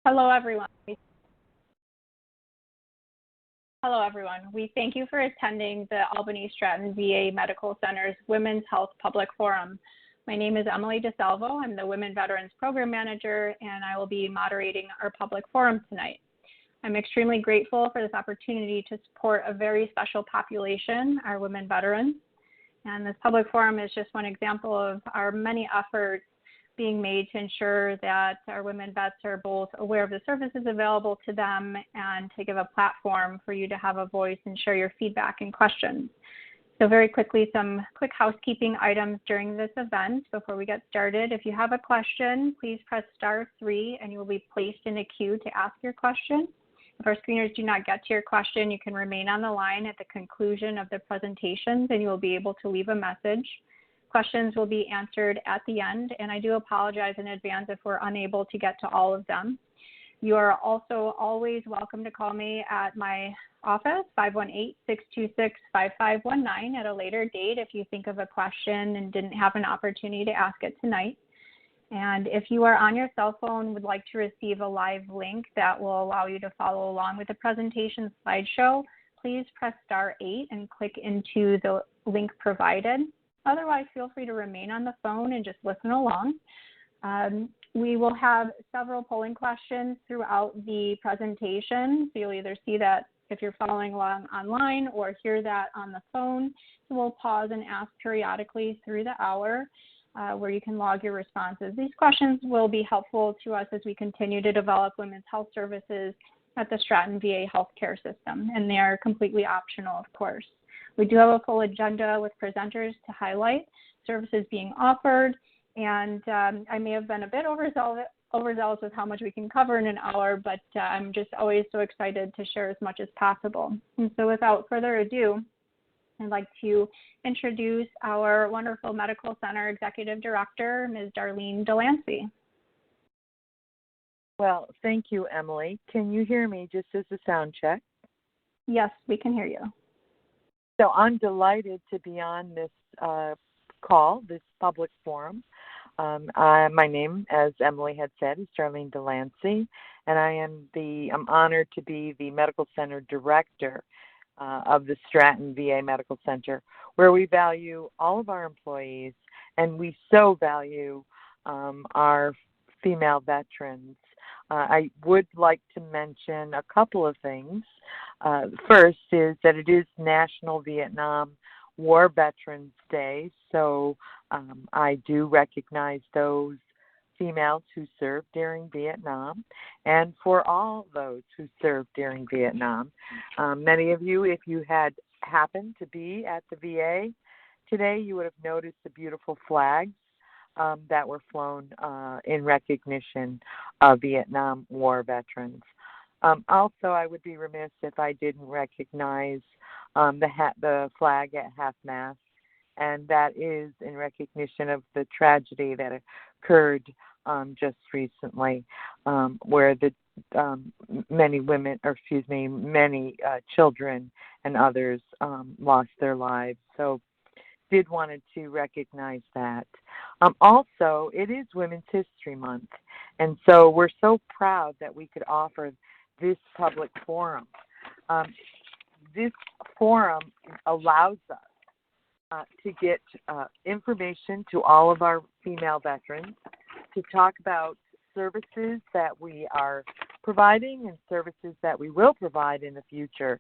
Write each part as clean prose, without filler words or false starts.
Hello, everyone. Hello, everyone. We thank you for attending the Albany Stratton VA Medical Center's Women's Health Public Forum. My name is Emily DeSalvo. I'm the Women Veterans Program Manager, and I will be moderating our public forum tonight. I'm extremely grateful for this opportunity to support a very special population, our women veterans. And this public forum is just one example of our many efforts being made to ensure that our women vets are both aware of the services available to them and to give a platform for you to have a voice and share your feedback and questions. So very quickly, some quick housekeeping items during this event before we get started. If you have a question, please press *3 and you will be placed in a queue to ask your question. If our screeners do not get to your question, you can remain on the line at the conclusion of the presentations and you will be able to leave a message. Questions will be answered at the end, and I do apologize in advance if we're unable to get to all of them. You are also always welcome to call me at my office, 518-626-5519, at a later date if you think of a question and didn't have an opportunity to ask it tonight. And if you are on your cell phone and would like to receive a live link that will allow you to follow along with the presentation slideshow, please press *8 and click into the link provided. Otherwise, feel free to remain on the phone and just listen along. We will have several polling questions throughout the presentation. So you'll either see that if you're following along online or hear that on the phone. So we'll pause and ask periodically through the hour where you can log your responses. These questions will be helpful to us as we continue to develop women's health services at the Stratton VA healthcare system, and they are completely optional, of course. We do have a full agenda with presenters to highlight services being offered, and I may have been a bit overzealous with how much we can cover in an hour, but I'm just always so excited to share as much as possible. And so without further ado, I'd like to introduce our wonderful Medical Center Executive Director, Ms. Darlene Delancey. Well, thank you, Emily. Can you hear me just as a sound check? Yes, we can hear you. So I'm delighted to be on this call, this public forum. My name, as Emily had said, is Darlene Delancey, and I'm honored to be the Medical Center Director of the Stratton VA Medical Center, where we value all of our employees, and we so value our female veterans. I would like to mention a couple of things. First is that it is National Vietnam War Veterans Day, so I do recognize those females who served during Vietnam, and for all those who served during Vietnam. Many of you, if you had happened to be at the VA today, you would have noticed the beautiful flags that were flown in recognition of Vietnam War veterans. Also, I would be remiss if I didn't recognize the flag at half-mast, and that is in recognition of the tragedy that occurred just recently, where many children and others lost their lives. So did wanted to recognize that. Also, it is Women's History Month, and so we're so proud that we could offer this public forum. This forum allows us to get information to all of our female veterans, to talk about services that we are providing and services that we will provide in the future.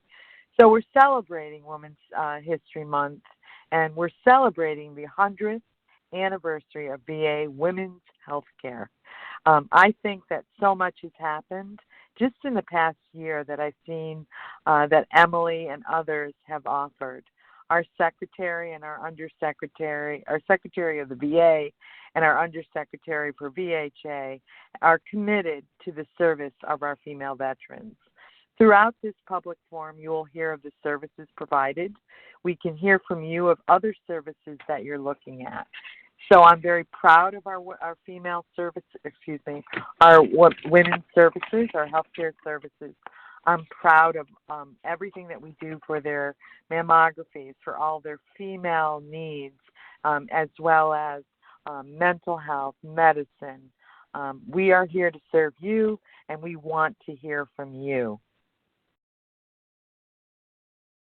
So we're celebrating Women's History Month, and we're celebrating the 100th anniversary of VA women's health care. I think that so much has happened just in the past year that I've seen that Emily and others have offered. Our secretary and our undersecretary, our secretary of the VA and our undersecretary for VHA are committed to the service of our female veterans. Throughout this public forum, you will hear of the services provided. We can hear from you of other services that you're looking at. So I'm very proud of our female service, our women's services, our healthcare services. I'm proud of everything that we do for their mammographies, for all their female needs, as well as mental health, medicine. We are here to serve you, and we want to hear from you.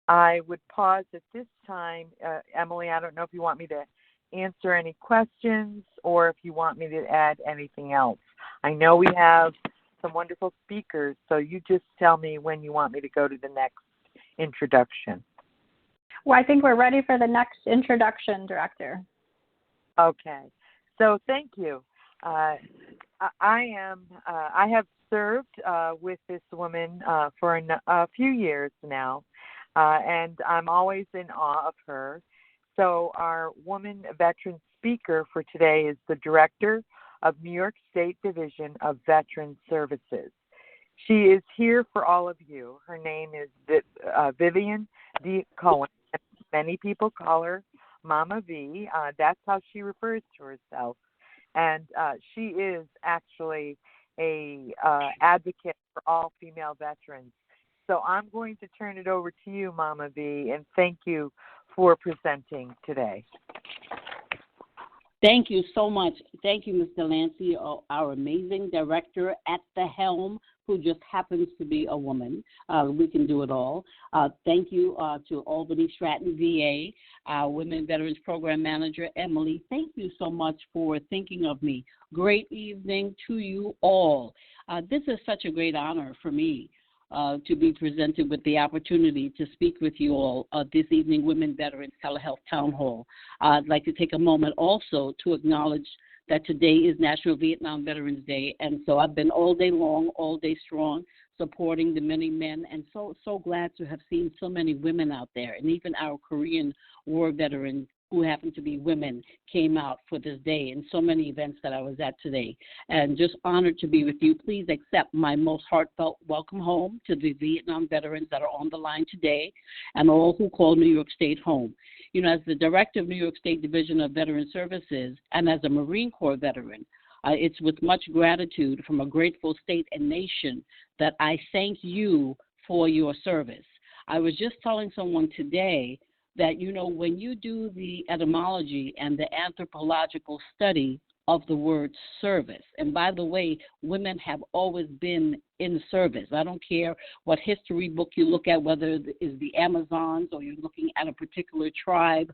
I would pause at this time. Emily, I don't know if you want me to answer any questions or if you want me to add anything else. I know we have some wonderful speakers, so you just tell me when you want me to go to the next introduction. Well, I think we're ready for the next introduction, Director. Okay. So thank you. I have served with this woman for a few years now, and I'm always in awe of her. So our woman veteran speaker for today is the Director of New York State Division of Veteran Services. She is here for all of you. Her name is Viviana DeCohen. Many people call her Mama V. That's how she refers to herself. And she is actually a advocate for all female veterans. So I'm going to turn it over to you, Mama V, and thank you for presenting today. Thank you so much. Thank you, Ms. Delancey, our amazing director at the helm, who just happens to be a woman. We can do it all. Thank you to Albany Stratton VA, our Women Veterans Program Manager, Emily. Thank you so much for thinking of me. Great evening to you all. This is such a great honor for me to be presented with the opportunity to speak with you all this evening, Women Veterans Telehealth Town Hall. I'd like to take a moment also to acknowledge that today is National Vietnam Veterans Day, and so I've been all day long, all day strong, supporting the many men, and so glad to have seen so many women out there, and even our Korean War veterans who happen to be women came out for this day, and so many events that I was at today. And just honored to be with you. Please accept my most heartfelt welcome home to the Vietnam veterans that are on the line today and all who call New York State home. You know, as the director of New York State Division of Veteran Services and as a Marine Corps veteran, it's with much gratitude from a grateful state and nation that I thank you for your service. I was just telling someone today that, you know, when you do the etymology and the anthropological study of the word service, and by the way, women have always been in service. I don't care what history book you look at, whether it is the Amazons or you're looking at a particular tribe,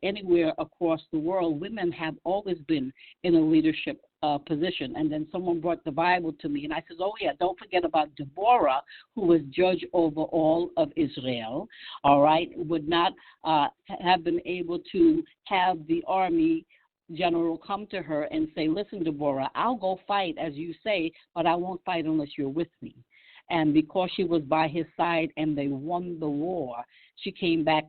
anywhere across the world, women have always been in a leadership position. And then someone brought the Bible to me, and I said, oh, yeah, don't forget about Deborah, who was judge over all of Israel, all right, would not have been able to have the army general come to her and say, listen, Deborah, I'll go fight, as you say, but I won't fight unless you're with me. And because she was by his side and they won the war, she came back.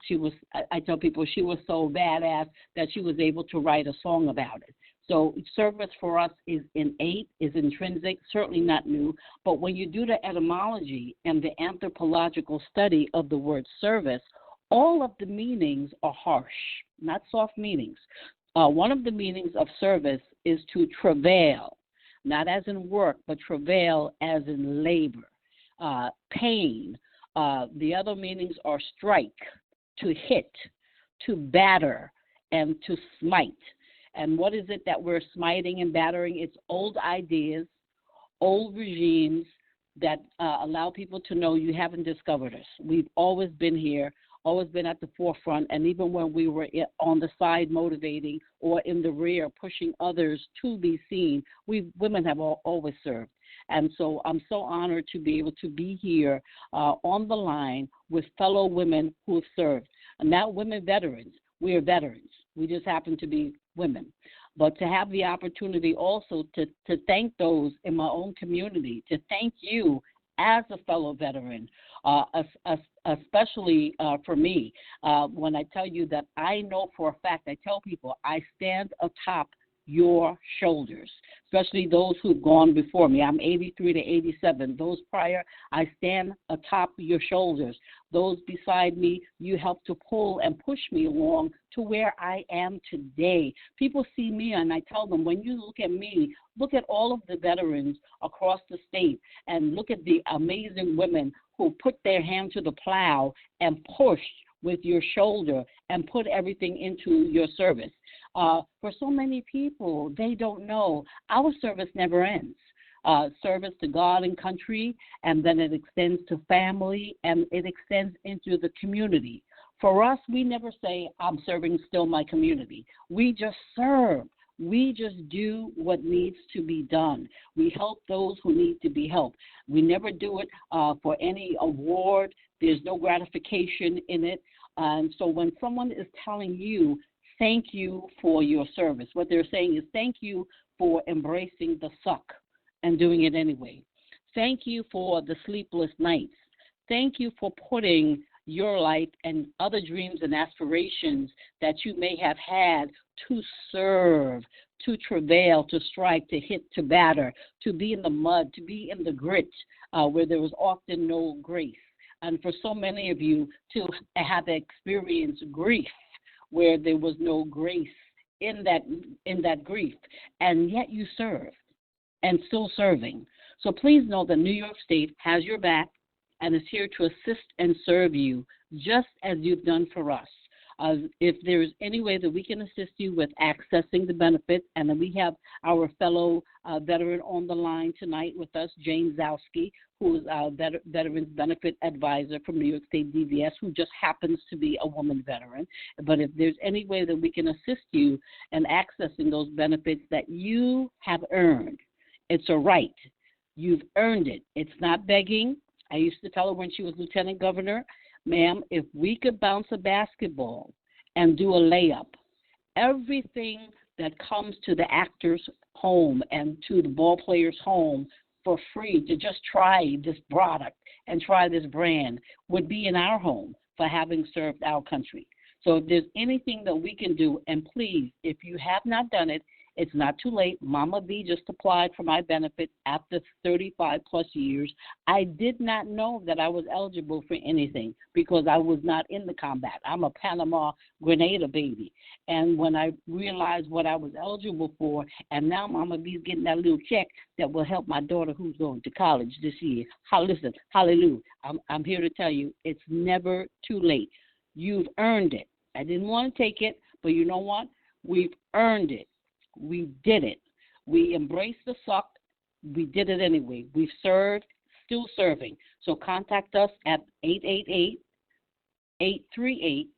I tell people she was so badass that she was able to write a song about it. So service for us is innate, is intrinsic, certainly not new. But when you do the etymology and the anthropological study of the word service, all of the meanings are harsh, not soft meanings. One of the meanings of service is to travail, not as in work, but travail as in labor, pain. The other meanings are strike, to hit, to batter, and to smite. And what is it that we're smiting and battering? It's old ideas, old regimes that allow people to know you haven't discovered us. We've always been here, always been at the forefront, and even when we were on the side motivating or in the rear pushing others to be seen, women have always served. And so I'm so honored to be able to be here on the line with fellow women who have served. And now women veterans, we are veterans. We just happen to be women. But to have the opportunity also to thank those in my own community, to thank you as a fellow veteran, especially for me, when I tell you that I know for a fact, I tell people I stand atop your shoulders, especially those who've gone before me. I'm 83 to 87. Those prior, I stand atop your shoulders. Those beside me, you help to pull and push me along to where I am today. People see me and I tell them, when you look at me, look at all of the veterans across the state and look at the amazing women who put their hand to the plow and pushed with your shoulder and put everything into your service. For so many people, they don't know our service never ends. service to God and country, and then it extends to family, and it extends into the community. For us, we never say, I'm serving still my community. We just serve. We just do what needs to be done. We help those who need to be helped. We never do it for any award. There's no gratification in it. And so when someone is telling you, thank you for your service, what they're saying is thank you for embracing the suck and doing it anyway. Thank you for the sleepless nights. Thank you for putting your life and other dreams and aspirations that you may have had to serve, to travail, to strive, to hit, to batter, to be in the mud, to be in the grit where there was often no grace. And for so many of you to have experienced grief where there was no grace in that grief, and yet you serve and still serving. So please know that New York State has your back and is here to assist and serve you just as you've done for us. If there's any way that we can assist you with accessing the benefits, and then we have our fellow veteran on the line tonight with us, Jane Zowski, who is our Veterans Benefit Advisor from New York State DVS, who just happens to be a woman veteran. But if there's any way that we can assist you in accessing those benefits that you have earned, it's a right. You've earned it. It's not begging. I used to tell her when she was lieutenant governor, ma'am, if we could bounce a basketball and do a layup, everything that comes to the actor's home and to the ball player's home for free to just try this product and try this brand would be in our home for having served our country. So if there's anything that we can do, and please, if you have not done it, it's not too late. Mama V just applied for my benefit after 35 plus years. I did not know that I was eligible for anything because I was not in the combat. I'm a Panama Grenada baby. And when I realized what I was eligible for, and now Mama V's getting that little check that will help my daughter who's going to college this year. Listen, hallelujah. I'm here to tell you, it's never too late. You've earned it. I didn't want to take it, but you know what? We've earned it. We did it. We embraced the suck. We did it anyway. We've served, still serving. So contact us at 888-838-7697.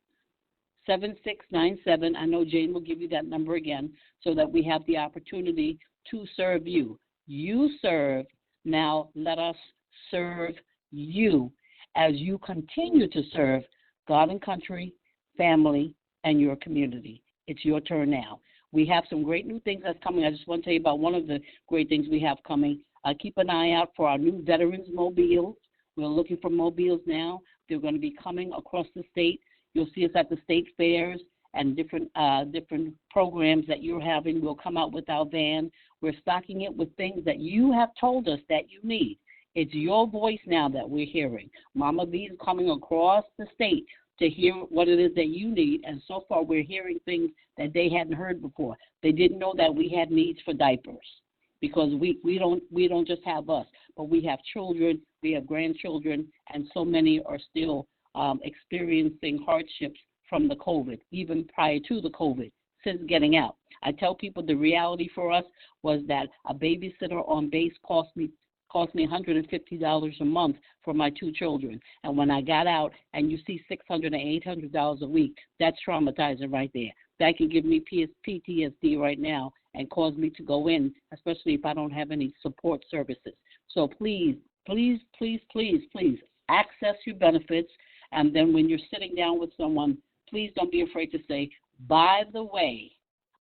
I know Jane will give you that number again so that we have the opportunity to serve you. You serve. Now let us serve you as you continue to serve God and country, family, and your community. It's your turn now. We have some great new things that's coming. I just want to tell you about one of the great things we have coming. Keep an eye out for our new Veterans Mobiles. We're looking for mobiles now. They're going to be coming across the state. You'll see us at the state fairs and different programs that you're having. We'll come out with our van. We're stocking it with things that you have told us that you need. It's your voice now that we're hearing. Mama V is coming across the state to hear what it is that you need, and so far we're hearing things that they hadn't heard before. They didn't know that we had needs for diapers because we don't just have us, but we have children, we have grandchildren, and so many are still experiencing hardships from the COVID, even prior to the COVID, since getting out. I tell people the reality for us was that a babysitter on base cost me $150 a month for my two children. And when I got out and you see $600 and $800 a week, that's traumatizing right there. That can give me PTSD right now and cause me to go in, especially if I don't have any support services. So please, please, please, please, please access your benefits. And then when you're sitting down with someone, please don't be afraid to say, by the way,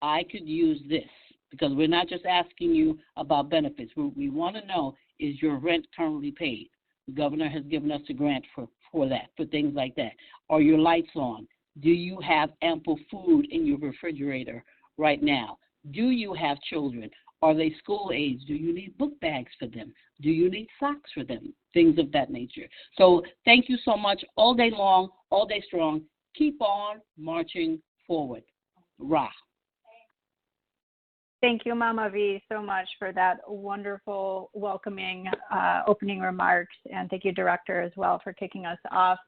I could use this. Because we're not just asking you about benefits. What we want to know is your rent currently paid. The governor has given us a grant for that, for things like that. Are your lights on? Do you have ample food in your refrigerator right now? Do you have children? Are they school age? Do you need book bags for them? Do you need socks for them? Things of that nature. So thank you so much. All day long, all day strong. Keep on marching forward. Rah. Thank you, Mama V, so much for that wonderful, welcoming opening remarks. And thank you, Director, as well, for kicking us off.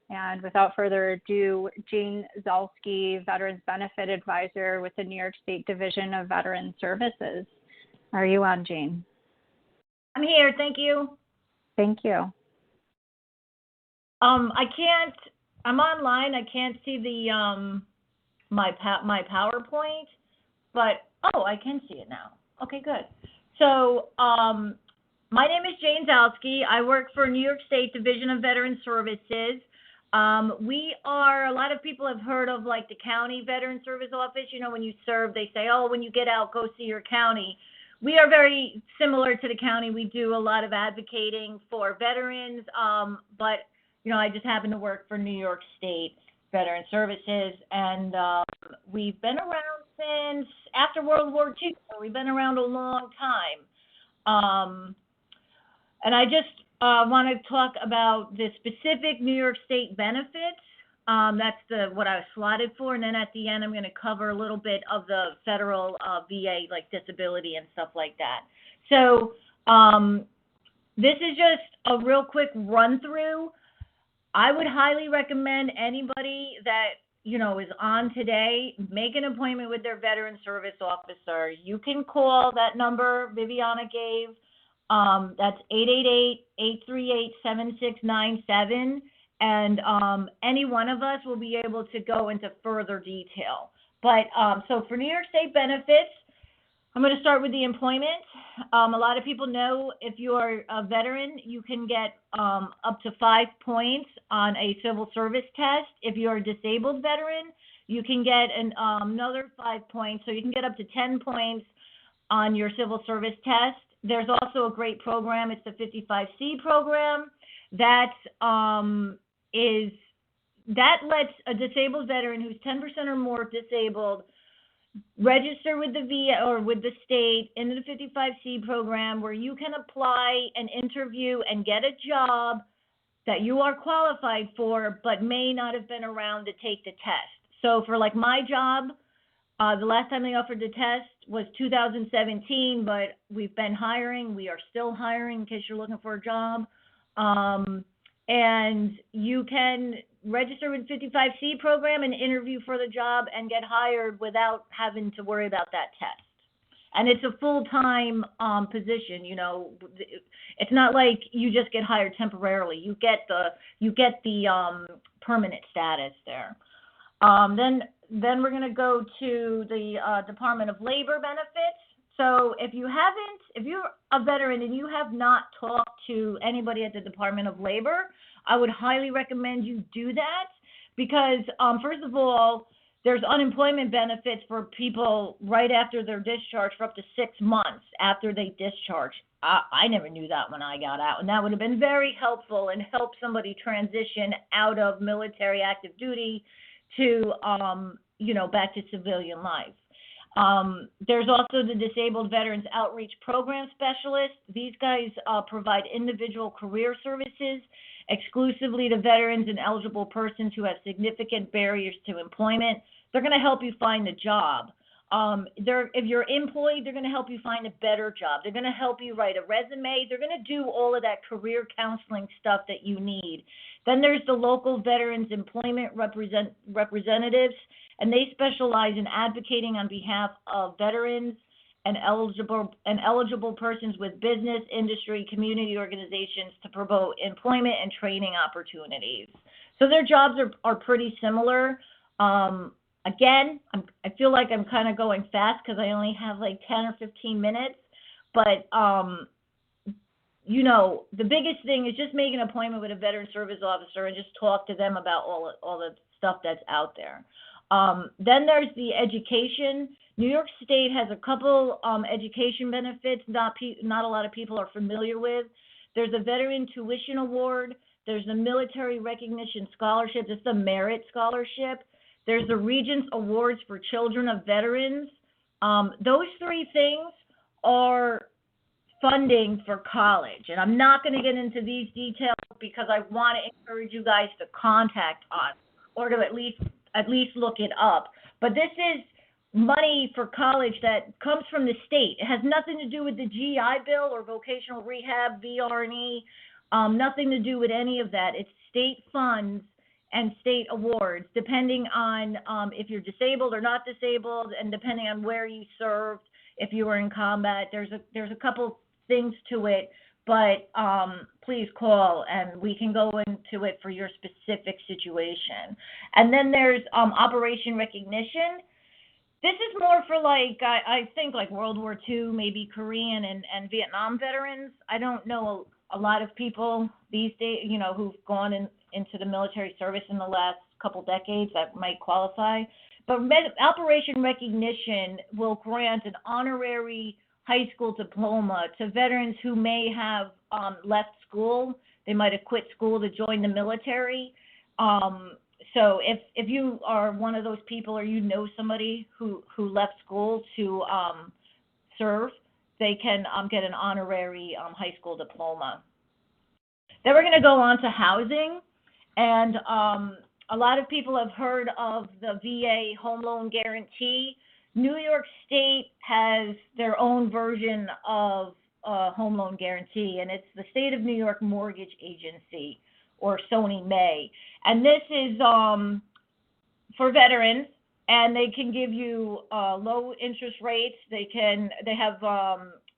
And without further ado, Jane Zalski, Veterans Benefit Advisor with the New York State Division of Veteran Services. Are you on, Jane? I'm here. Thank you. Thank you. I can't. I'm online. I can't see the my PowerPoint, but I can see it now. Okay, good. So, my name is Jane Zalski. I work for New York State Division of Veteran Services. We are, a lot of people have heard of like the county veteran service office. You know, when you serve, they say, oh, when you get out, go see your county. We are very similar to the county. We do a lot of advocating for veterans, but, you know, I just happen to work for New York State Veteran Services, and we've been around since after World War II. So we've been around a long time. And I just want to talk about the specific New York State benefits. That's what I was slotted for, and then at the end I'm going to cover a little bit of the federal VA, like disability and stuff like that. So this is just a real quick run through. I would highly recommend anybody that, you know, is on today, make an appointment with their veteran service officer. You can call that number Viviana gave. That's 888-838-7697. And any one of us will be able to go into further detail. But so for New York State benefits, I'm going to start with the employment. A lot of people know if you are a veteran, you can get up to 5 points on a civil service test. If you're a disabled veteran, you can get another 5 points. So you can get up to 10 points on your civil service test. There's also a great program. It's the 55C program that lets a disabled veteran who's 10% or more disabled register with the VA or with the state in the 55C program, where you can apply an interview and get a job that you are qualified for but may not have been around to take the test. So for like my job, the last time they offered the test was 2017, but we've been hiring. We are still hiring in case you're looking for a job. And you can register with 55C program and interview for the job and get hired without having to worry about that test. And it's a full-time position. You know, it's not like you just get hired temporarily. You get the permanent status there. Then we're going to go to the Department of Labor benefits. So if you're a veteran and you have not talked to anybody at the Department of Labor, I would highly recommend you do that, because first of all, there's unemployment benefits for people right after their discharge for up to 6 months after they discharge. I never knew that when I got out, and that would have been very helpful and helped somebody transition out of military active duty to, back to civilian life. There's also the Disabled Veterans Outreach Program Specialist. These guys provide individual career services exclusively to veterans and eligible persons who have significant barriers to employment. They're going to help you find a job. If you're employed, they're going to help you find a better job. They're going to help you write a resume. They're going to do all of that career counseling stuff that you need. Then there's the local veterans employment representatives, and they specialize in advocating on behalf of veterans and eligible persons with business, industry, community organizations to promote employment and training opportunities. So their jobs are pretty similar. Again, I feel like I'm kind of going fast because I only have like 10 or 15 minutes. But, the biggest thing is just make an appointment with a veteran service officer and just talk to them about all the stuff that's out there. Then there's the education. New York State has a couple education benefits not a lot of people are familiar with. There's a Veteran Tuition Award. There's the Military Recognition Scholarship. It's the Merit Scholarship. There's the Regents Awards for Children of Veterans. Those three things are funding for college. And I'm not going to get into these details because I want to encourage you guys to contact us or to at least look it up. But this is money for college that comes from the state. It has nothing to do with the GI Bill or vocational rehab, VR&E, nothing to do with any of that. It's state funds and state awards, depending on if you're disabled or not disabled, and depending on where you served, if you were in combat. There's a couple things to it, but please call and we can go into it for your specific situation. And then there's Operation Recognition. This is more for like, I think like World War II, maybe Korean and Vietnam veterans. I don't know a lot of people these days, you know, who've gone into the military service in the last couple decades that might qualify. But Operation Recognition will grant an honorary high school diploma to veterans who may have left school. They might have quit school to join the military. So if you are one of those people or you know somebody who left school to serve, they can get an honorary high school diploma. Then we're going to go on to housing. And a lot of people have heard of the VA home loan guarantee. New York State has their own version of home loan guarantee, and it's the State of New York Mortgage Agency, or Sony May. And this is for veterans, and they can give you low interest rates. They have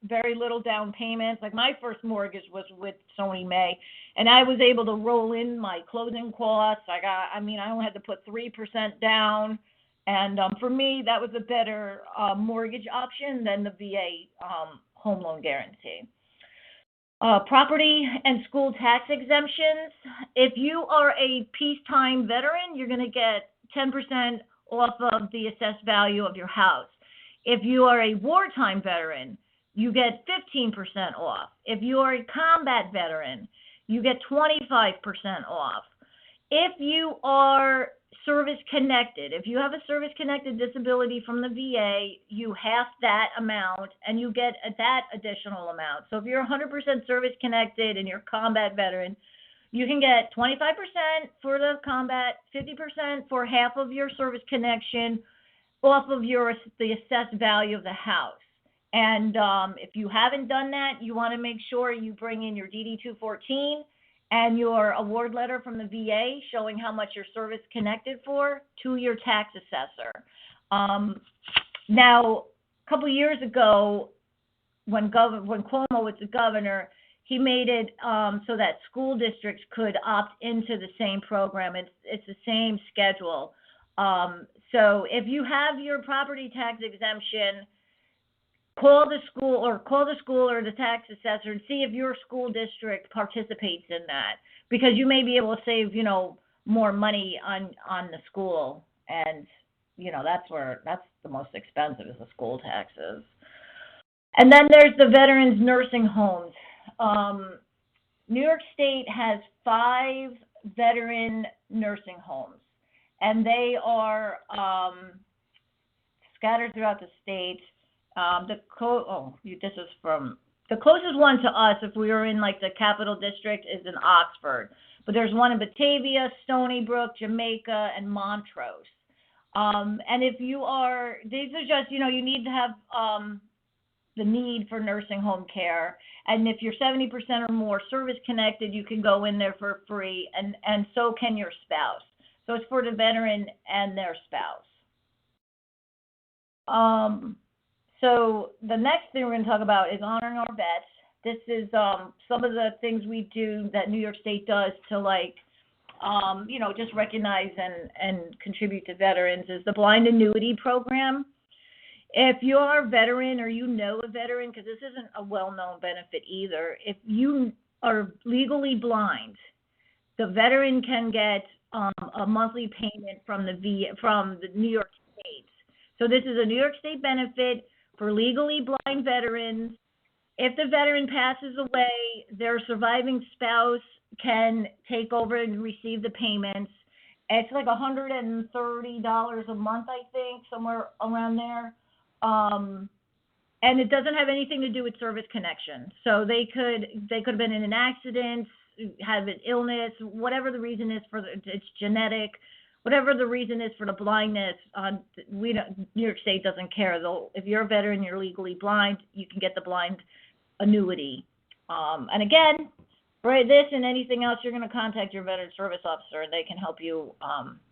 very little down payments. Like my first mortgage was with Sony May, and I was able to roll in my closing costs. I only had to put 3% down, and for me, that was a better mortgage option than the VA home loan guarantee. Property and school tax exemptions. If you are a peacetime veteran, you're going to get 10% off of the assessed value of your house. If you are a wartime veteran, you get 15% off. If you are a combat veteran, you get 25% off. If you are service-connected, if you have a service-connected disability from the VA, you half that amount and you get that additional amount. So if you're 100% service-connected and you're a combat veteran, you can get 25% for the combat, 50% for half of your service connection off of the assessed value of the house. And if you haven't done that, you want to make sure you bring in your DD-214 and your award letter from the VA showing how much you're service connected for to your tax assessor. Now, a couple years ago, when Cuomo was the governor, he made it so that school districts could opt into the same program. It's the same schedule. So if you have your property tax exemption, call the school or the tax assessor and see if your school district participates in that, because you may be able to save, more money on the school. And, that's the most expensive is the school taxes. And then there's the veterans nursing homes. New York State has 5 veteran nursing homes, and they are scattered throughout the state. The closest one to us, if we were in like the Capital District, is in Oxford. But there's one in Batavia, Stony Brook, Jamaica, and Montrose. And if you are, these are just, you need to have the need for nursing home care. And if you're 70% or more service connected, you can go in there for free, and so can your spouse. So it's for the veteran and their spouse. So the next thing we're going to talk about is honoring our vets. This is some of the things we do that New York State does to just recognize and contribute to veterans is the blind annuity program. If you are a veteran or you know a veteran, because this isn't a well-known benefit either, if you are legally blind, the veteran can get a monthly payment from the New York State. So this is a New York State benefit for legally blind veterans. If the veteran passes away, their surviving spouse can take over and receive the payments. It's like $130 a month, I think, somewhere around there. And it doesn't have anything to do with service connection. So they could have been in an accident, have an illness, whatever the reason is it's genetic. Whatever the reason is for the blindness, New York State doesn't care. Though, if you're a veteran, you're legally blind, you can get the blind annuity. And again, for this and anything else, you're going to contact your veteran service officer, and they can help you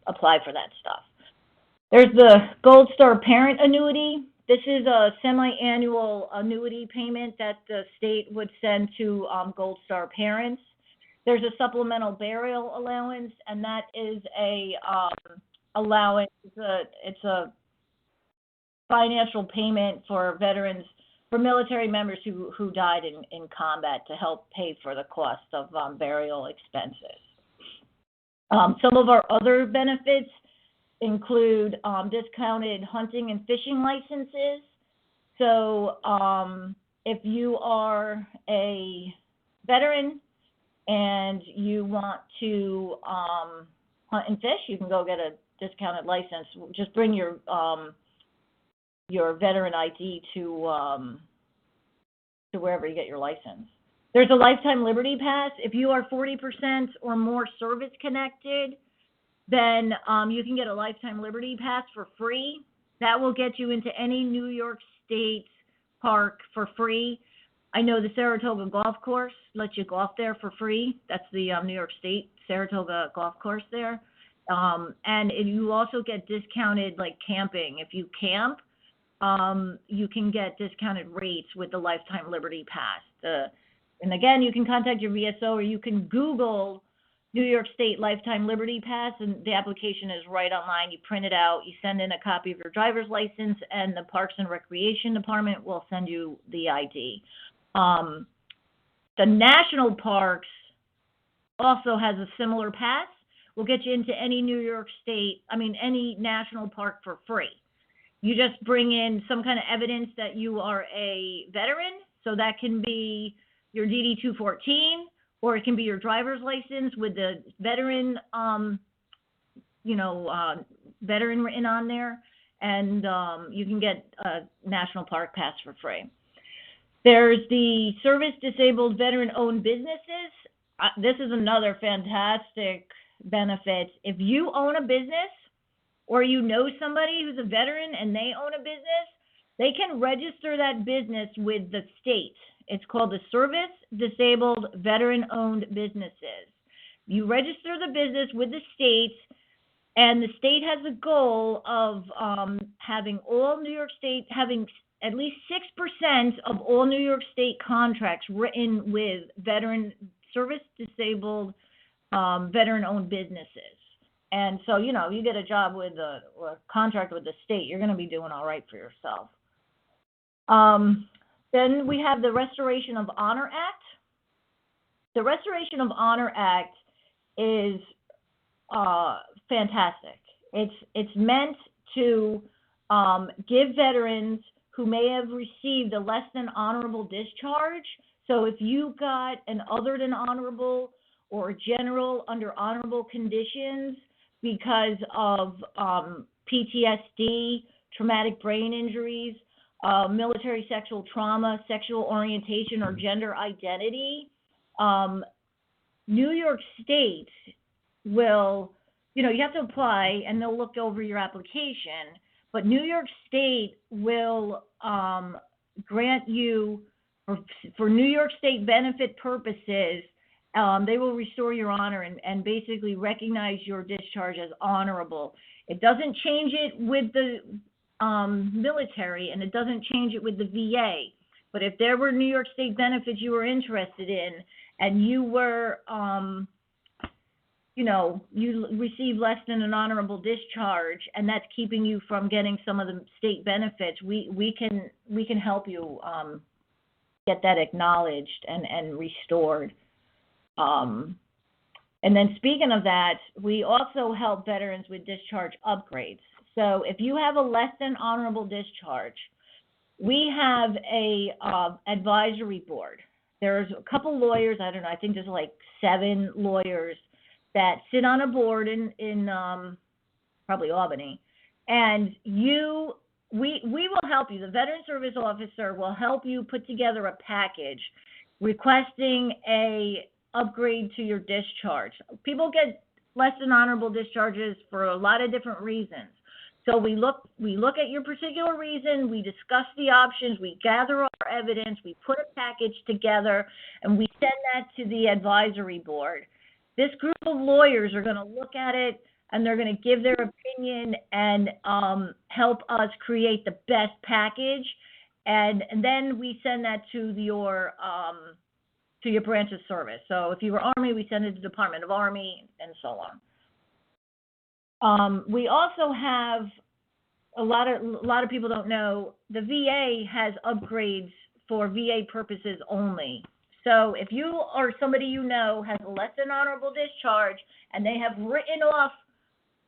apply for that stuff. There's the Gold Star Parent Annuity. This is a semi-annual annuity payment that the state would send to Gold Star parents. There's a supplemental burial allowance, and that is a allowance. It's a financial payment for veterans, for military members who died in combat, to help pay for the cost of burial expenses. Some of our other benefits include discounted hunting and fishing licenses. So if you are a veteran and you want to hunt and fish, you can go get a discounted license. Just bring your veteran ID to wherever you get your license. There's a lifetime Liberty Pass. If you are 40% or more service connected, then you can get a lifetime Liberty Pass for free. That will get you into any New York State park for free. I know the Saratoga Golf Course lets you golf there for free. That's the New York State Saratoga Golf Course there. And you also get discounted, like, camping. If you camp, you can get discounted rates with the lifetime Liberty Pass. And again, you can contact your VSO, or you can Google New York State Lifetime Liberty Pass, and the application is right online. You print it out, you send in a copy of your driver's license, and the Parks and Recreation Department will send you the ID. The national parks also has a similar pass. We'll get you into any any national park for free. You just bring in some kind of evidence that you are a veteran. So that can be your DD-214, or it can be your driver's license with the veteran, veteran written on there, and you can get a national park pass for free. There's the service disabled veteran-owned businesses. This is another fantastic benefit. If you own a business, or you know somebody who's a veteran and they own a business, they can register that business with the state. It's called the Service Disabled Veteran-Owned Businesses. You register the business with the state, and the state has a goal of having at least 6% of all New York State contracts written with service disabled veteran-owned businesses. And so, you get a job with a contract with the state, you're going to be doing all right for yourself. Then we have the Restoration of Honor Act. The Restoration of Honor Act is fantastic. It's meant to give veterans who may have received a less than honorable discharge. So if you got an other than honorable or general under honorable conditions because of PTSD, traumatic brain injuries, military sexual trauma, sexual orientation, or gender identity, New York State will, you have to apply and they'll look over your application, but New York State will grant you, for New York State benefit purposes, they will restore your honor and basically recognize your discharge as honorable. It doesn't change it with the military, and it doesn't change it with the VA. But if there were New York State benefits you were interested in, and you were, you received less than an honorable discharge, and that's keeping you from getting some of the state benefits, we can help you get that acknowledged and restored. And then speaking of that, we also help veterans with discharge upgrades. So if you have a less than honorable discharge, we have a advisory board. There's a couple lawyers, I think there's like 7 lawyers that sit on a board in probably Albany. And we will help you. The Veteran Service Officer will help you put together a package requesting a upgrade to your discharge. People get less than honorable discharges for a lot of different reasons. So we look at your particular reason, we discuss the options, we gather our evidence, we put a package together, and we send that to the advisory board. This group of lawyers are going to look at it. and they're going to give their opinion and help us create the best package. And then we send that to your branch of service. So if you were Army, we send it to the Department of Army, and so on. We also have a lot of people don't know the VA has upgrades for VA purposes only. So if you or somebody you know has a less than honorable discharge and they have written off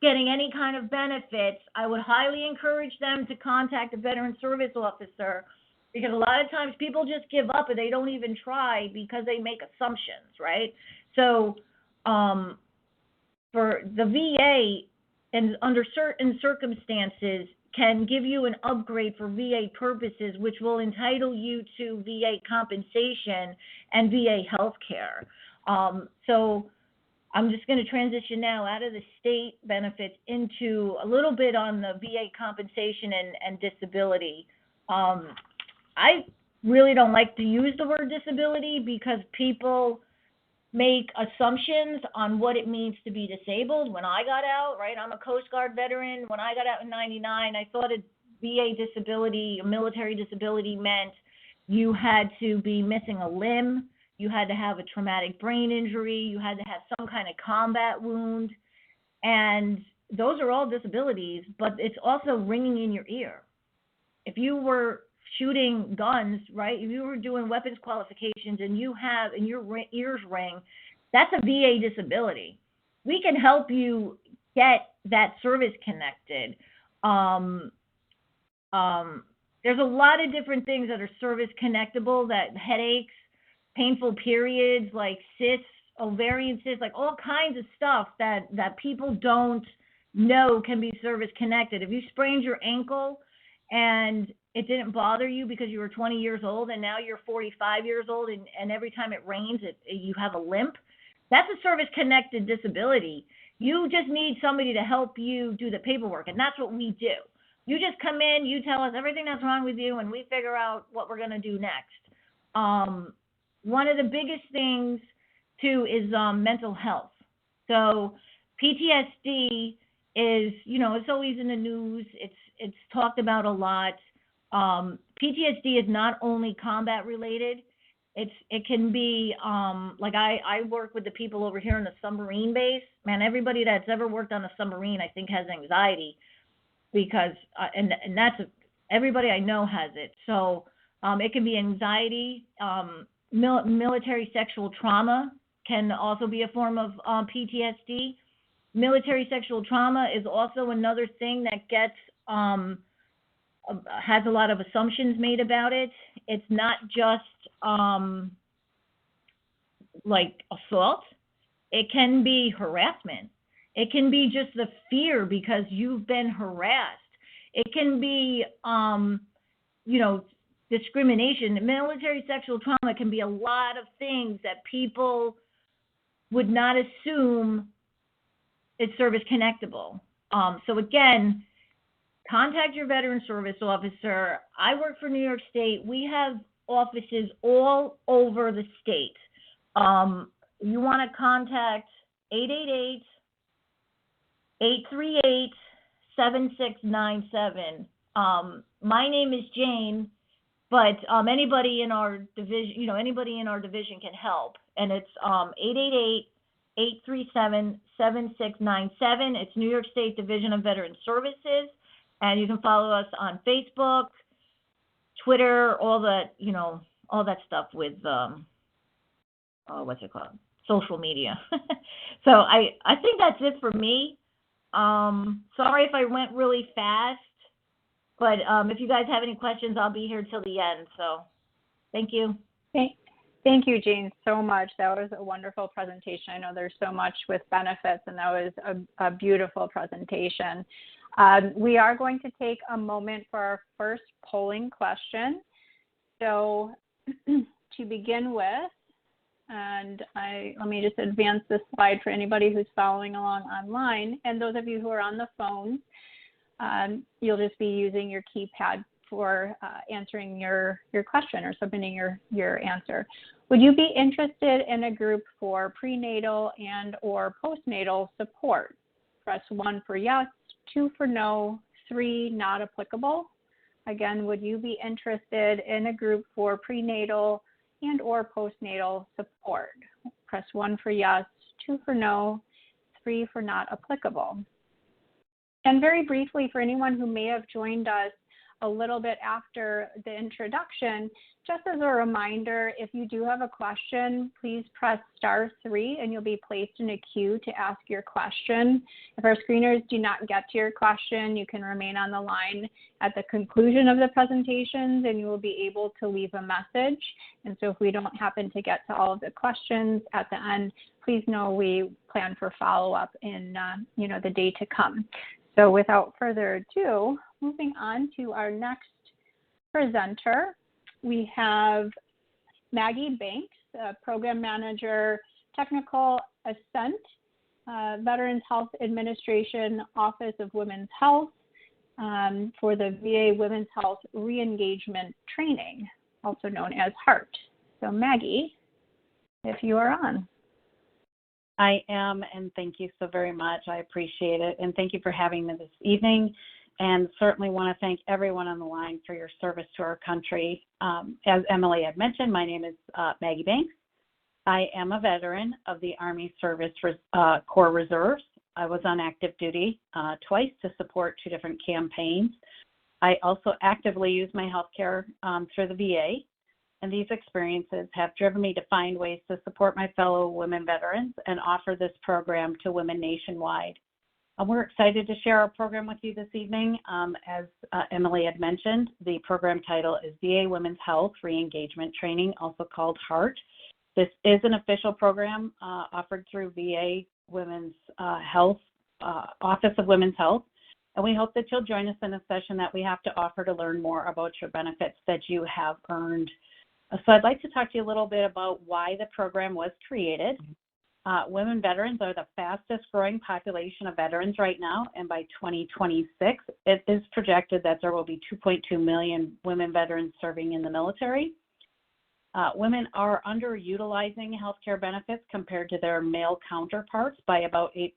getting any kind of benefits, I would highly encourage them to contact a veteran service officer, because a lot of times people just give up and they don't even try because they make assumptions, right? So for the VA, and under certain circumstances, can give you an upgrade for VA purposes, which will entitle you to VA compensation and VA health care. So I'm just going to transition now out of the state benefits into a little bit on the VA compensation and disability. I really don't like to use the word disability because people make assumptions on what it means to be disabled. When I got out, right, I'm a Coast Guard veteran. When I got out in 99, I thought a VA disability, a military disability, meant you had to be missing a limb, you had to have a traumatic brain injury, you had to have some kind of combat wound, and those are all disabilities, but it's also ringing in your ear. If you were shooting guns, right, if you were doing weapons qualifications and your ears ring, that's a VA disability. We can help you get that service connected. There's a lot of different things that are service connectable, that headaches, painful periods, like cysts, ovarian cysts, like all kinds of stuff that people don't know can be service connected. If you sprained your ankle and it didn't bother you because you were 20 years old and now you're 45 years old and every time it rains you have a limp, that's a service-connected disability. You just need somebody to help you do the paperwork, and that's what we do. You just come in, you tell us everything that's wrong with you, and we figure out what we're going to do next. One of the biggest things, too, is mental health. So PTSD is, it's always in the news. It's talked about a lot. PTSD is not only combat related. It can be like I work with the people over here in the submarine base. Man, everybody that's ever worked on a submarine, I think, has anxiety, because and that's everybody I know has it. So it can be anxiety. Military sexual trauma can also be a form of PTSD. Military sexual trauma is also another thing that gets has a lot of assumptions made about it. It's not just like assault. It can be harassment. It can be just the fear because you've been harassed. It can be, discrimination. Military sexual trauma can be a lot of things that people would not assume is service connectable. So again, contact your veteran service officer. I work for New York State. We have offices all over the state. You want to contact 888-838-7697. My name is Jane, but anybody in our division, anybody in our division can help. And it's 888-837-7697. It's New York State Division of Veteran Services. And you can follow us on Facebook, Twitter, all that stuff with, social media. So I think that's it for me. Sorry if I went really fast, but if you guys have any questions, I'll be here till the end. So thank you. Thank you, Jean, so much. That was a wonderful presentation. I know there's so much with benefits, and that was a beautiful presentation. We are going to take a moment for our first polling question. So to begin with, and let me just advance this slide for anybody who's following along online, and those of you who are on the phone, you'll just be using your keypad for answering your question or submitting your answer. Would you be interested in a group for prenatal and or postnatal support? Press 1 for yes, 2 for no, 3 not applicable. Again, would you be interested in a group for prenatal and or postnatal support? Press 1 for yes, 2 for no, 3 for not applicable. And very briefly, for anyone who may have joined us a little bit after the introduction, just as a reminder, if you do have a question, please press *3 and you'll be placed in a queue to ask your question. If our screeners do not get to your question, you can remain on the line at the conclusion of the presentations and you will be able to leave a message. And so if we don't happen to get to all of the questions at the end, please know we plan for follow-up in the day to come. So without further ado, moving on to our next presenter, we have Maggie Banks, Program Manager, Technical Ascent, Veterans Health Administration, Office of Women's Health, for the VA Women's Health Re-Engagement Training, also known as HEART. So Maggie, if you are on. I am, and thank you so very much. I appreciate it, and thank you for having me this evening, and certainly want to thank everyone on the line for your service to our country. As Emily had mentioned, my name is Maggie Banks. I am a veteran of the Army Service Corps Reserves. I was on active duty twice to support 2 different campaigns. I also actively use my health care through the VA. And these experiences have driven me to find ways to support my fellow women veterans and offer this program to women nationwide. We're excited to share our program with you this evening. As Emily had mentioned, the program title is VA Women's Health Re-Engagement Training, also called HEART. This is an official program offered through VA Women's Health, Office of Women's Health. And we hope that you'll join us in a session that we have to offer to learn more about your benefits that you have earned. So I'd like to talk to you a little bit about why the program was created. Women veterans are the fastest growing population of veterans right now, and by 2026, it is projected that there will be 2.2 million women veterans serving in the military. Women are underutilizing healthcare benefits compared to their male counterparts by about 8%.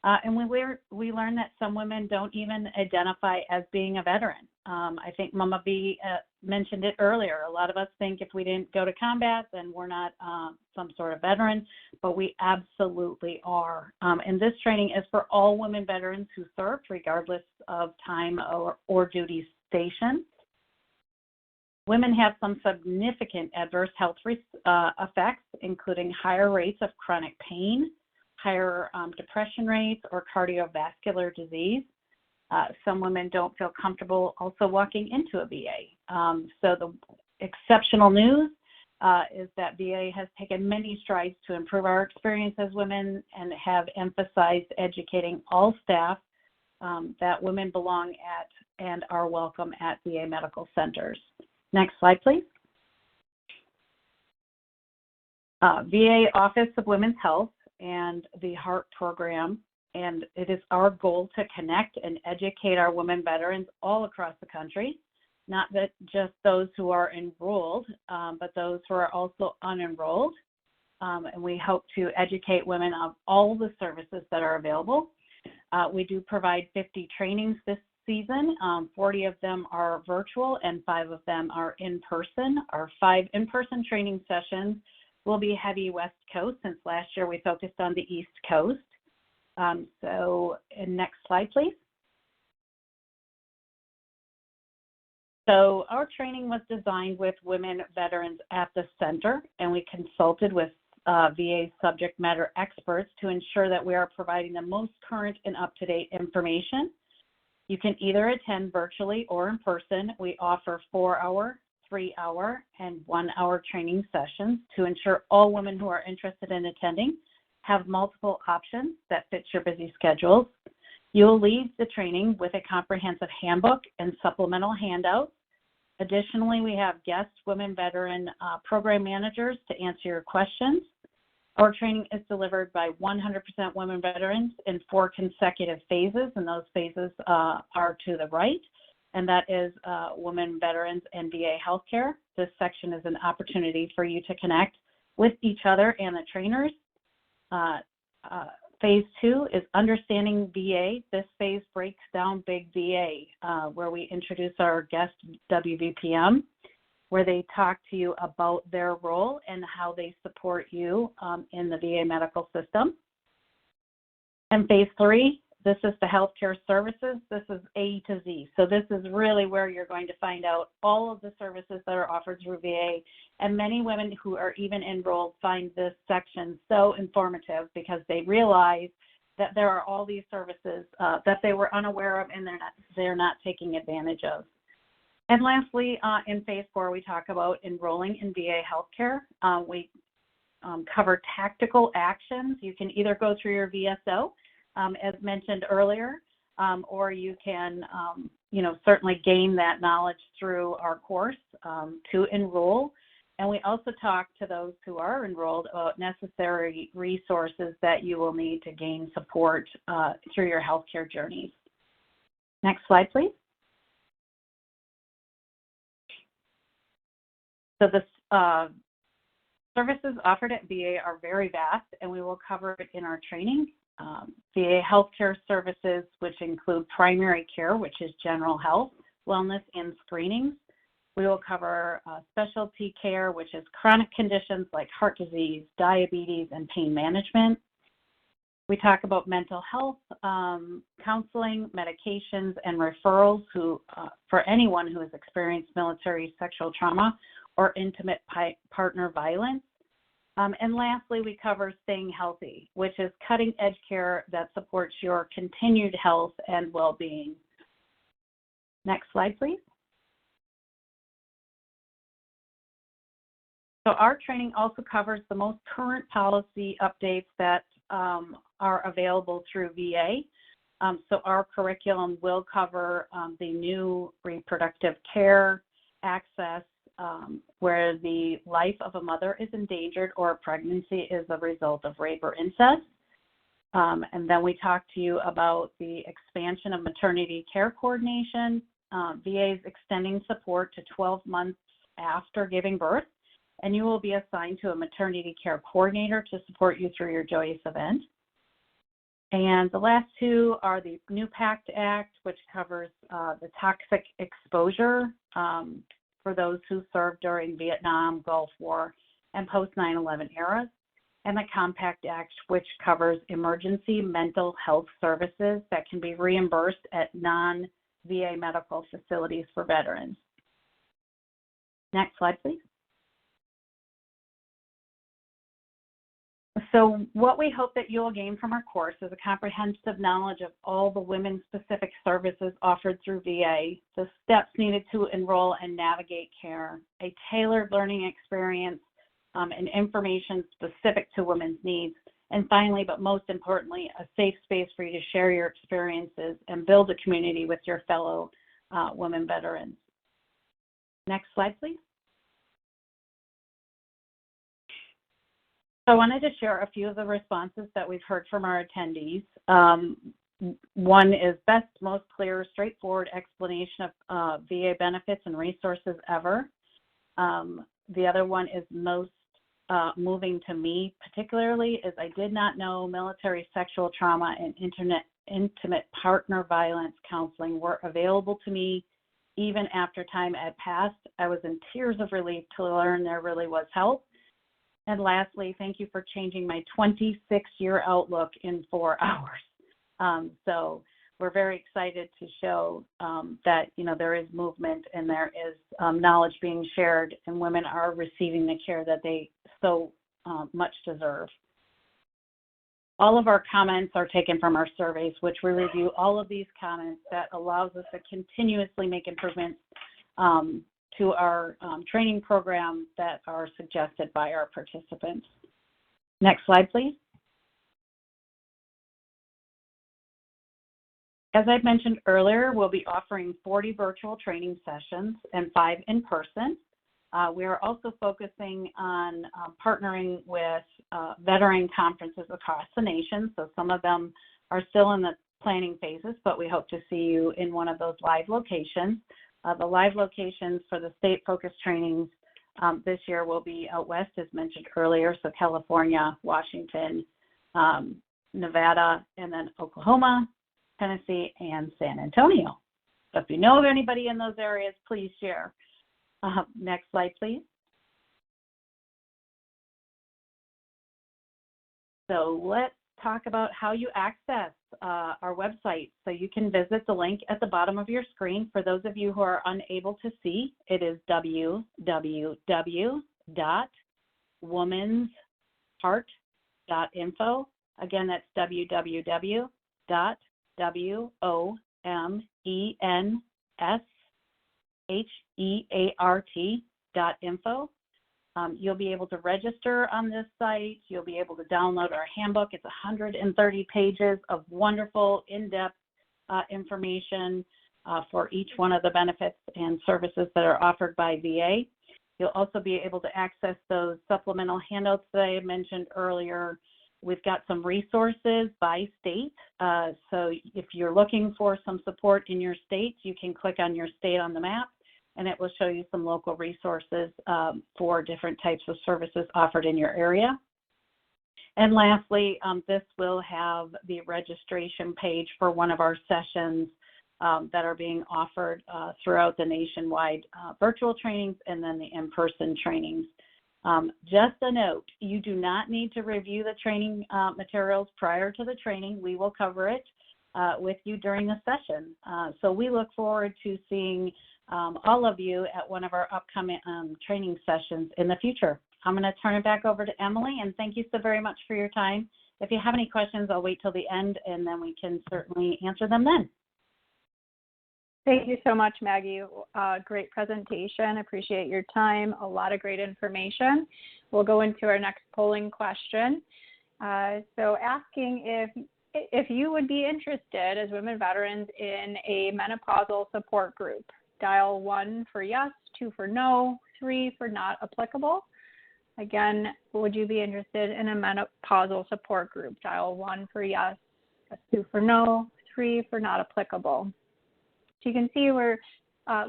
And we learned that some women don't even identify as being a veteran. I think Mama B mentioned it earlier. A lot of us think if we didn't go to combat, then we're not some sort of veteran, but we absolutely are. And this training is for all women veterans who served, regardless of time or duty station. Women have some significant adverse health effects, including higher rates of chronic pain, higher depression rates, or cardiovascular disease. Some women don't feel comfortable also walking into a VA. So the exceptional news is that VA has taken many strides to improve our experience as women and have emphasized educating all staff that women belong at and are welcome at VA medical centers. Next slide, please. VA Office of Women's Health and the HEART program, and it is our goal to connect and educate our women veterans all across the country, not that just those who are enrolled, but those who are also unenrolled. And we hope to educate women of all the services that are available. We do provide 50 trainings this season. 40 of them are virtual and 5 of them are in person. Our 5 in-person training sessions will be heavy West Coast, since last year we focused on the East Coast. Next slide, please. So our training was designed with women veterans at the center, and we consulted with VA subject matter experts to ensure that we are providing the most current and up-to-date information. You can either attend virtually or in person. We offer 4-hour, 3-hour, and 1-hour training sessions to ensure all women who are interested in attending have multiple options that fit your busy schedules. You'll leave the training with a comprehensive handbook and supplemental handouts. Additionally, we have guest women veteran program managers to answer your questions. Our training is delivered by 100% women veterans in 4 consecutive phases, and those phases are to the right, and that is women veterans and VA healthcare. This section is an opportunity for you to connect with each other and the trainers. Phase 2 is Understanding VA. This phase breaks down Big VA, where we introduce our guest WVPM, where they talk to you about their role and how they support you in the VA medical system. And Phase 3, this is the healthcare services. This is A to Z. So this is really where you're going to find out all of the services that are offered through VA. And many women who are even enrolled find this section so informative because they realize that there are all these services that they were unaware of and they're not taking advantage of. And lastly, in Phase 4, we talk about enrolling in VA healthcare. We cover tactical actions. You can either go through your VSO, as mentioned earlier, or you can, certainly gain that knowledge through our course to enroll. And we also talk to those who are enrolled about necessary resources that you will need to gain support through your healthcare journeys. Next slide, please. So the services offered at VA are very vast, and we will cover it in our training. VA healthcare services, which include primary care, which is general health, wellness, and screenings. We will cover specialty care, which is chronic conditions like heart disease, diabetes, and pain management. We talk about mental health, counseling, medications, and referrals for anyone who has experienced military sexual trauma or intimate partner violence. And lastly, we cover staying healthy, which is cutting-edge care that supports your continued health and well-being. Next slide, please. So our training also covers the most current policy updates that are available through VA. So our curriculum will cover the new reproductive care access, where the life of a mother is endangered or a pregnancy is a result of rape or incest. And then we talk to you about the expansion of maternity care coordination. VA is extending support to 12 months after giving birth, and you will be assigned to a maternity care coordinator to support you through your joyous event. And the last two are the new PACT Act, which covers the toxic exposure for those who served during Vietnam, Gulf War, and post 9/11 eras, and the Compact Act, which covers emergency mental health services that can be reimbursed at non-VA medical facilities for veterans. Next slide, please. So what we hope that you'll gain from our course is a comprehensive knowledge of all the women-specific services offered through VA, the steps needed to enroll and navigate care, a tailored learning experience, and information specific to women's needs, and finally, but most importantly, a safe space for you to share your experiences and build a community with your fellow women veterans. Next slide, please. So I wanted to share a few of the responses that we've heard from our attendees. One is best, most clear, straightforward explanation of VA benefits and resources ever. The other one is most moving to me particularly is I did not know military sexual trauma and intimate partner violence counseling were available to me even after time had passed. I was in tears of relief to learn there really was help. And lastly, thank you for changing my 26-year outlook in 4 hours. So we're very excited to show that, there is movement and there is knowledge being shared and women are receiving the care that they so much deserve. All of our comments are taken from our surveys, which we review all of these comments that allows us to continuously make improvements to our training program that are suggested by our participants. Next slide, please. As I mentioned earlier, we'll be offering 40 virtual training sessions and 5 in person. We are also focusing on partnering with veteran conferences across the nation. So some of them are still in the planning phases, but we hope to see you in one of those live locations. The live locations for the state-focused trainings this year will be out west, as mentioned earlier, so California, Washington, Nevada, and then Oklahoma, Tennessee, and San Antonio. So if you know of anybody in those areas, please share. Next slide, please. So let's talk about how you access our website. So you can visit the link at the bottom of your screen. For those of you who are unable to see, it is www.womensheart.info. Again, that's www.womensheart.info. You'll be able to register on this site. You'll be able to download our handbook. It's 130 pages of wonderful, in-depth information for each one of the benefits and services that are offered by VA. You'll also be able to access those supplemental handouts that I had mentioned earlier. We've got some resources by state. So if you're looking for some support in your state, you can click on your state on the map, and it will show you some local resources for different types of services offered in your area. And lastly, this will have the registration page for one of our sessions that are being offered throughout the nationwide virtual trainings and then the in-person trainings. Just a note, you do not need to review the training materials prior to the training. We will cover it with you during the session. So we look forward to seeing all of you at one of our upcoming training sessions in the future. I'm going to turn it back over to Emily, and thank you so very much for your time. If you have any questions, I'll wait till the end, and then we can certainly answer them then. Thank you so much, Maggie. Great presentation. Appreciate your time. A lot of great information. We'll go into our next polling question. So asking if you would be interested as women veterans in a menopausal support group. Dial 1 for yes, 2 for no, 3 for not applicable. Again, would you be interested in a menopausal support group? Dial 1 for yes, 2 for no, 3 for not applicable. So you can see we're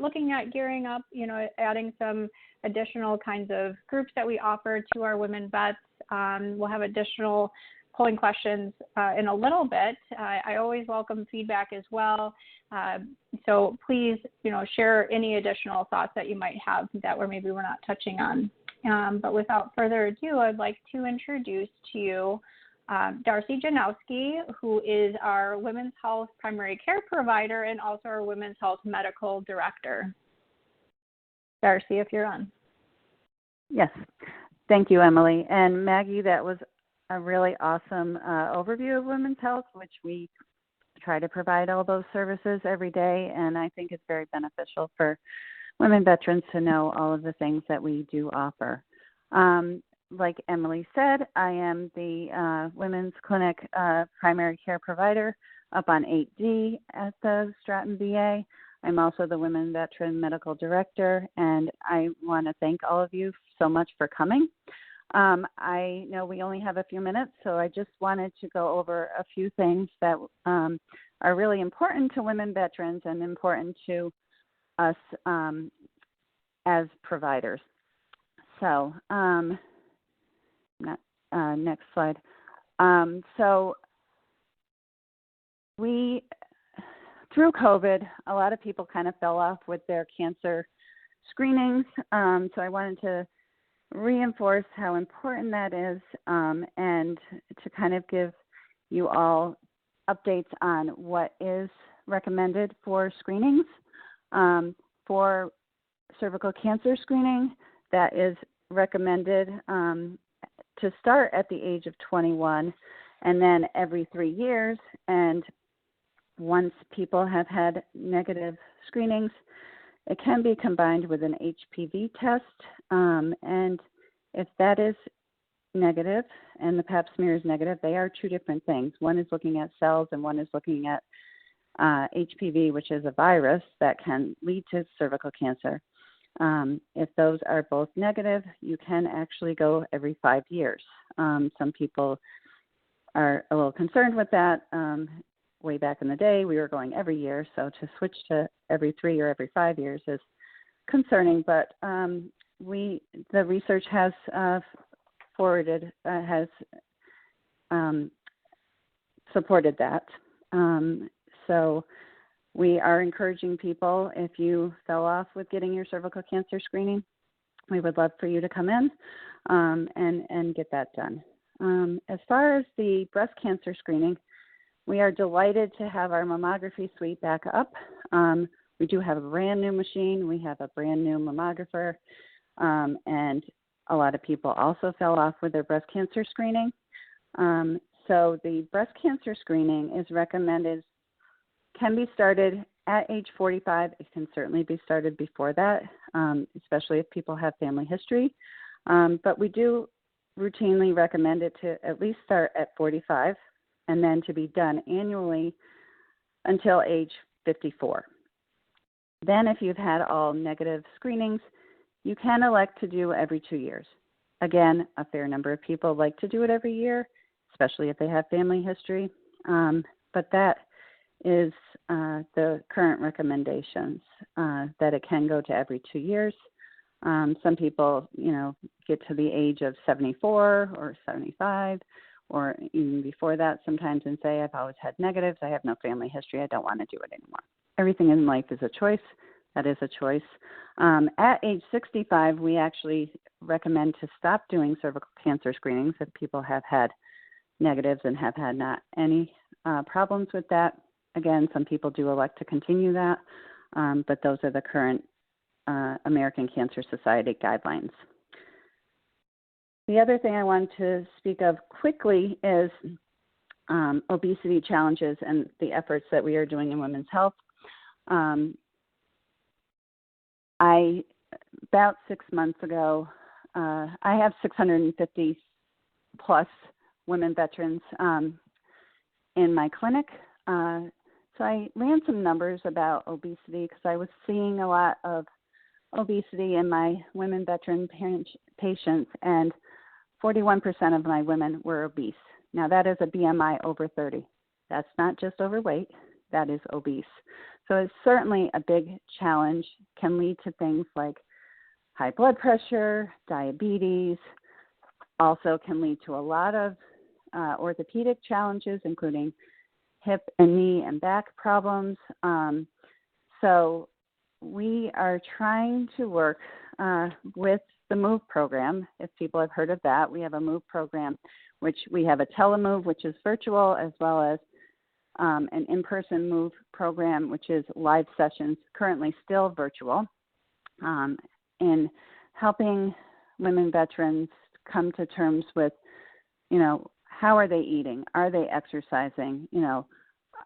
looking at gearing up, adding some additional kinds of groups that we offer to our women vets. We'll have additional polling questions in a little bit. I always welcome feedback as well. So please, share any additional thoughts that you might have that maybe we're not touching on. But without further ado, I'd like to introduce to you Darcy Janowski, who is our Women's Health Primary Care Provider and also our Women's Health Medical Director. Darcy, if you're on. Yes. Thank you, Emily. And Maggie, that was a really awesome overview of women's health, which we try to provide all those services every day. And I think it's very beneficial for women veterans to know all of the things that we do offer. Like Emily said, I am the Women's Clinic Primary Care Provider up on 8D at the Stratton VA. I'm also the Women Veteran Medical Director, and I want to thank all of you so much for coming. I know we only have a few minutes, so I just wanted to go over a few things that are really important to women veterans and important to us as providers. So, next slide. So we, through COVID, a lot of people kind of fell off with their cancer screenings. So I wanted to reinforce how important that is and to kind of give you all updates on what is recommended for screenings. For cervical cancer screening, that is recommended to start at the age of 21 and then every 3 years. And once people have had negative screenings, it can be combined with an HPV test. And if that is negative and the pap smear is negative, they are two different things. One is looking at cells and one is looking at HPV, which is a virus that can lead to cervical cancer. If those are both negative, you can actually go every 5 years. Some people are a little concerned with that. Way back in the day, we were going every year, so to switch to every 3 or every 5 years is concerning. But the research has supported that. So we are encouraging people, if you fell off with getting your cervical cancer screening, we would love for you to come in and get that done. As far as the breast cancer screening, we are delighted to have our mammography suite back up. We do have a brand new machine. We have a brand new mammographer, and a lot of people also fell off with their breast cancer screening. So the breast cancer screening is recommended, can be started at age 45. It can certainly be started before that, especially if people have family history. But we do routinely recommend it to at least start at 45 and then to be done annually until age 54. Then if you've had all negative screenings, you can elect to do every 2 years. Again, a fair number of people like to do it every year, especially if they have family history. But that is the current recommendations, that it can go to every 2 years. Some people, get to the age of 74 or 75 or even before that sometimes and say, I've always had negatives. I have no family history. I don't want to do it anymore. Everything in life is a choice. That is a choice. At age 65, we actually recommend to stop doing cervical cancer screenings if people have had negatives and have had not any problems with that. Again, some people do elect to continue that, but those are the current American Cancer Society guidelines. The other thing I want to speak of quickly is obesity challenges and the efforts that we are doing in women's health. About 6 months ago, I have 650 plus women veterans in my clinic. So I ran some numbers about obesity because I was seeing a lot of obesity in my women veteran patients, and 41% of my women were obese. Now that is a BMI over 30. That's not just overweight, that is obese. So it's certainly a big challenge, can lead to things like high blood pressure, diabetes, also can lead to a lot of orthopedic challenges, including hip and knee and back problems. So we are trying to work with the MOVE program. If people have heard of that, we have a MOVE program, which we have a Telemove, which is virtual, as well as an in-person MOVE program, which is live sessions, currently still virtual, in helping women veterans come to terms with, how are they eating? Are they exercising?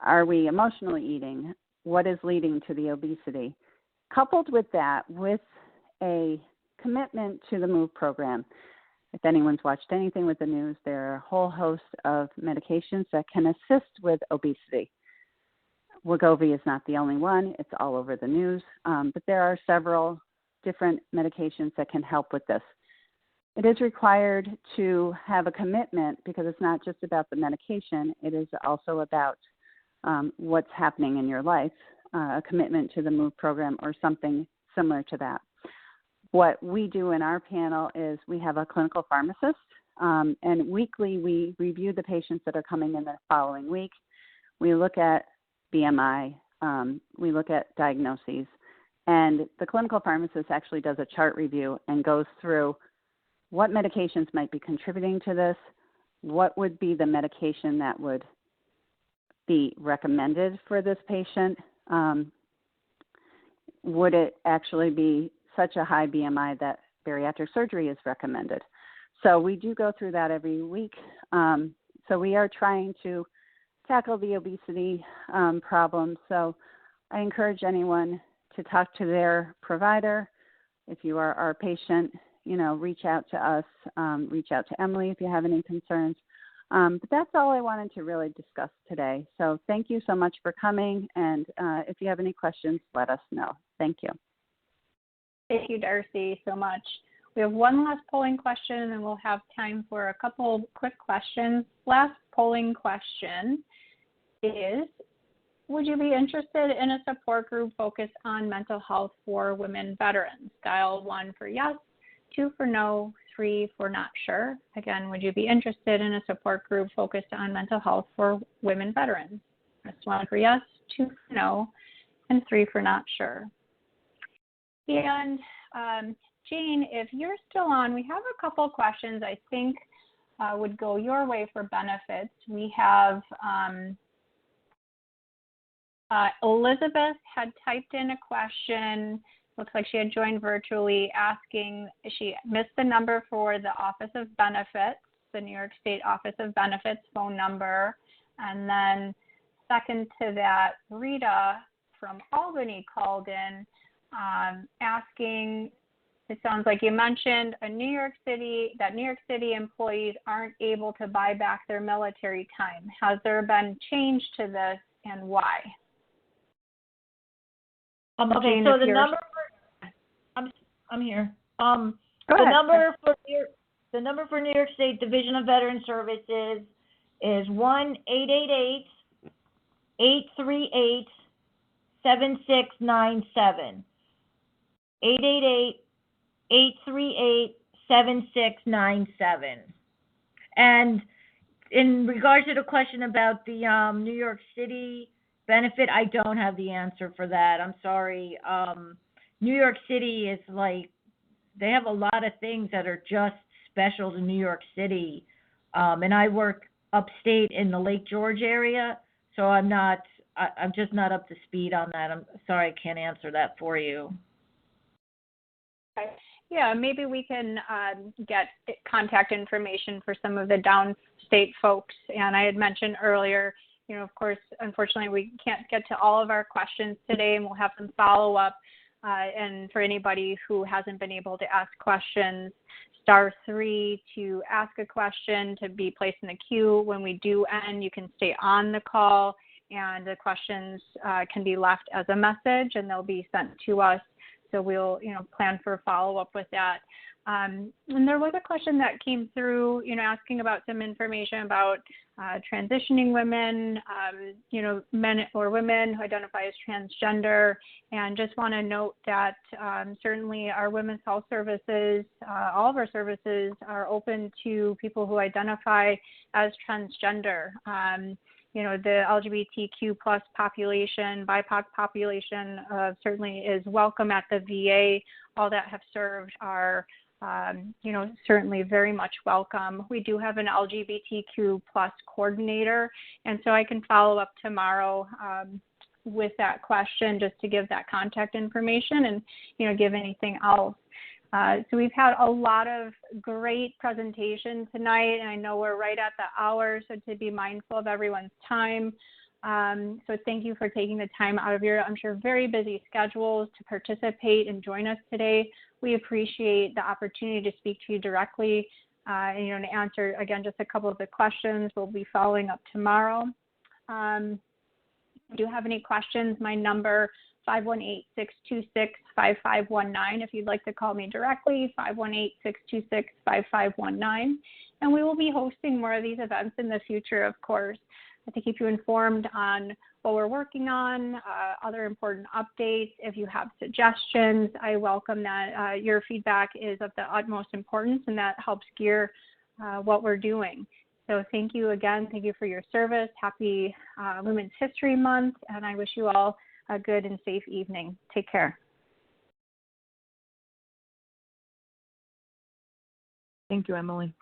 Are we emotionally eating? What is leading to the obesity? Coupled with that, with a commitment to the MOVE program. If anyone's watched anything with the news, there are a whole host of medications that can assist with obesity. Wegovy is not the only one. It's all over the news. But there are several different medications that can help with this. It is required to have a commitment because it's not just about the medication. It is also about what's happening in your life, a commitment to the MOVE program or something similar to that. What we do in our panel is we have a clinical pharmacist, and weekly we review the patients that are coming in the following week. We look at BMI, we look at diagnoses, and the clinical pharmacist actually does a chart review and goes through what medications might be contributing to this, what would be the medication that would be recommended for this patient, would it actually be such a high BMI that bariatric surgery is recommended. So we do go through that every week. So we are trying to tackle the obesity problem. So I encourage anyone to talk to their provider. If you are our patient, reach out to us, reach out to Emily if you have any concerns. But that's all I wanted to really discuss today. So thank you so much for coming. And if you have any questions, let us know. Thank you. Thank you, Darcy, so much. We have one last polling question, and then we'll have time for a couple quick questions. Last polling question is, would you be interested in a support group focused on mental health for women veterans? Dial 1 for yes, 2 for no, 3 for not sure. Again, would you be interested in a support group focused on mental health for women veterans? Press 1 for yes, 2 for no, and 3 for not sure. And Jane, if you're still on, we have a couple questions I think would go your way for benefits. We have Elizabeth had typed in a question. Looks like she had joined virtually, asking, she missed the number for the Office of Benefits, the New York State Office of Benefits phone number. And then second to that, Rita from Albany called in asking, it sounds like you mentioned that New York City employees aren't able to buy back their military time. Has there been change to this, and why? Okay, Jane, so the number for I'm here. Go the ahead. number for New York State Division of Veteran Services is 1-888-838-7697. 888-838-7697. And in regards to the question about the New York City benefit, I don't have the answer for that. I'm sorry. New York City is like, they have a lot of things that are just special to New York City. And I work upstate in the Lake George area, so I'm just not up to speed on that. I'm sorry, I can't answer that for you. Okay. Yeah, maybe we can get contact information for some of the downstate folks. And I had mentioned earlier, of course, unfortunately, we can't get to all of our questions today, and we'll have some follow-up. And for anybody who hasn't been able to ask questions, *3 to ask a question, to be placed in the queue. When we do end, you can stay on the call, and the questions can be left as a message, and they'll be sent to us. So we'll, plan for follow-up with that. And there was a question that came through, asking about some information about transitioning women, men or women who identify as transgender. And just want to note that certainly our women's health services, all of our services are open to people who identify as transgender. The LGBTQ plus population, BIPOC population certainly is welcome at the VA. All that have served are, certainly very much welcome. We do have an LGBTQ plus coordinator, and so I can follow up tomorrow with that question just to give that contact information and, give anything else. So we've had a lot of great presentations tonight, and I know we're right at the hour, so to be mindful of everyone's time. So thank you for taking the time out of your, I'm sure, very busy schedules to participate and join us today. We appreciate the opportunity to speak to you directly and, to answer, again, just a couple of the questions. We'll be following up tomorrow. If you do have any questions, my number 518-626-5519 if you'd like to call me directly, 518-626-5519. And we will be hosting more of these events in the future, of course, to keep you informed on what we're working on, other important updates. If you have suggestions, I welcome that. Your feedback is of the utmost importance, and that helps gear what we're doing. So thank you again. Thank you for your service. Happy Women's History Month, and I wish you all a good and safe evening. Take care. Thank you, Emily.